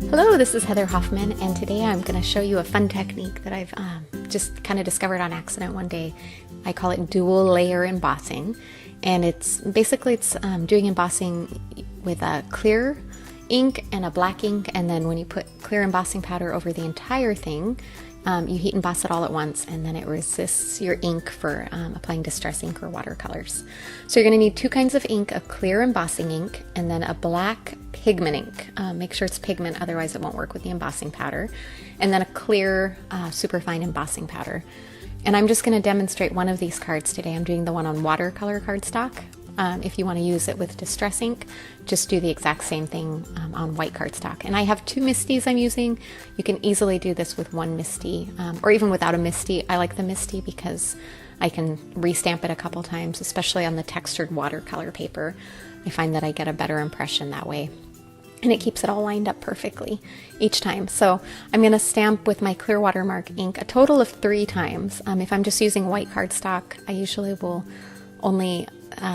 Hello, this is Heather Hoffman, and today I'm going to show you a fun technique that I've just kind of discovered on accident one day. I call it dual layer embossing, and it's basically doing embossing with a clear ink and a black ink, and then when you put clear embossing powder over the entire thing, you heat emboss it all at once, and then it resists your ink for applying distress ink or watercolors. So you're going to need two kinds of ink, a clear embossing ink and then a black pigment ink. Make sure it's pigment, otherwise it won't work with the embossing powder. And then a clear superfine embossing powder. And I'm just going to demonstrate one of these cards today. I'm doing the one on watercolor cardstock. If you want to use it with distress ink, just do the exact same thing on white cardstock. And I have two Misties I'm using. You can easily do this with one Misty, or even without a Misty. I like the Misty because I can restamp it a couple times, especially on the textured watercolor paper. I find that I get a better impression that way. And it keeps it all lined up perfectly each time. So I'm going to stamp with my clear watermark ink a total of 3 times. If I'm just using white cardstock, I usually will only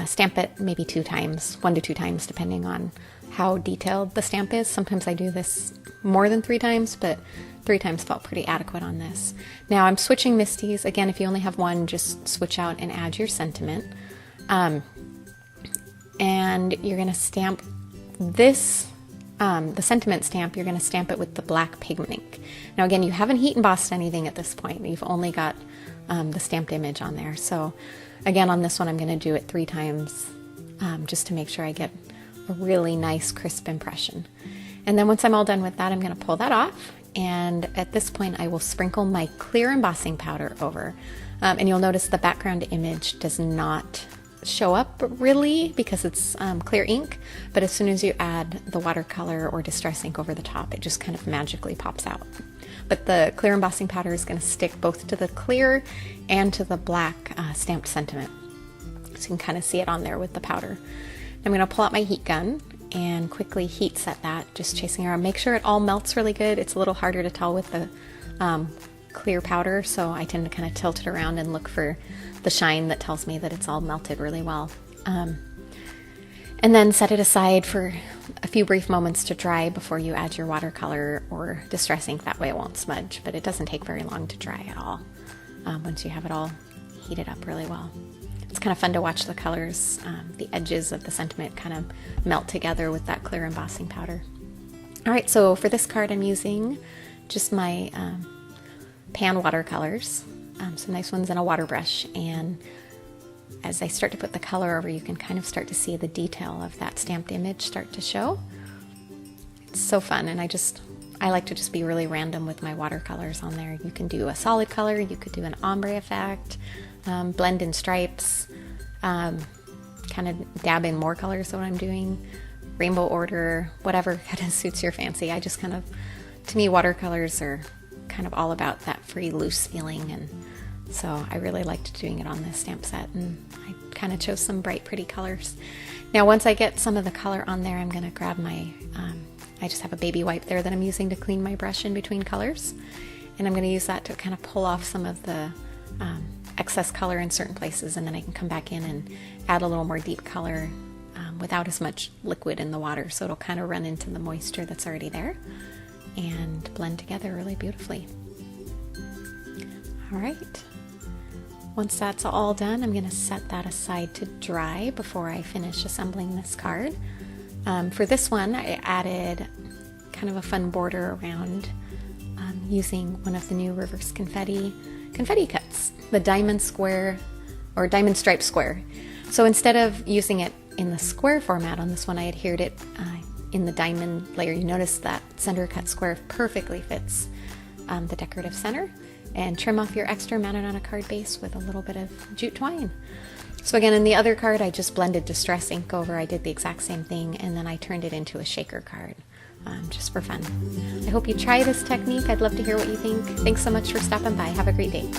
stamp it maybe 2 times, 1 to 2 times, depending on how detailed the stamp is. Sometimes I do this more than 3 times, but 3 times felt pretty adequate on this. Now I'm switching Misties. Again, if you only have one, just switch out and add your sentiment. And you're going to stamp this, the sentiment stamp, you're going to stamp it with the black pigment ink. Now again, you haven't heat embossed anything at this point. You've only got the stamped image on there. So again, on this one, I'm going to do it 3 times just to make sure I get a really nice crisp impression. And then once I'm all done with that, I'm going to pull that off. And at this point, I will sprinkle my clear embossing powder over. And you'll notice the background image does not show up really because it's clear ink. But as soon as you add the watercolor or distress ink over the top, it just kind of magically pops out. But the clear embossing powder is going to stick both to the clear and to the black stamped sentiment. So you can kind of see it on there with the powder. I'm going to pull out my heat gun and quickly heat set that, just chasing around. Make sure it all melts really good. It's a little harder to tell with the clear powder, so I tend to kind of tilt it around and look for the shine that tells me that it's all melted really well. And then set it aside for a few brief moments to dry before you add your watercolor or distress ink. That way it won't smudge, but it doesn't take very long to dry at all once you have it all heated up really well. It's kind of fun to watch the colors, the edges of the sentiment kind of melt together with that clear embossing powder. All right, so for this card I'm using just my pan watercolors, some nice ones in a water brush, and as I start to put the color over, you can kind of start to see the detail of that stamped image start to show. It's so fun, and I like to just be really random with my watercolors on there. You can do a solid color, you could do an ombre effect, blend in stripes, kind of dab in more colors than what I'm doing, rainbow order, whatever kind of suits your fancy. I just kind of, to me, watercolors are kind of all about that free, loose feeling, and so I really liked doing it on this stamp set, and I kind of chose some bright, pretty colors. Now, once I get some of the color on there, I'm going to grab my, I just have a baby wipe there that I'm using to clean my brush in between colors, and I'm going to use that to kind of pull off some of the excess color in certain places, and then I can come back in and add a little more deep color without as much liquid in the water, so it'll kind of run into the moisture that's already there and blend together really beautifully. All right. Once that's all done, I'm going to set that aside to dry before I finish assembling this card. For this one, I added kind of a fun border around using one of the new reverse confetti cuts, the diamond square or diamond stripe square. So instead of using it in the square format on this one, I adhered it in the diamond layer. You notice that center cut square perfectly fits the decorative center. And trim off your extra, mount it on a card base with a little bit of jute twine. So again, in the other card, I just blended distress ink over. I did the exact same thing, and then I turned it into a shaker card, just for fun. I hope you try this technique. I'd love to hear what you think. Thanks so much for stopping by. Have a great day.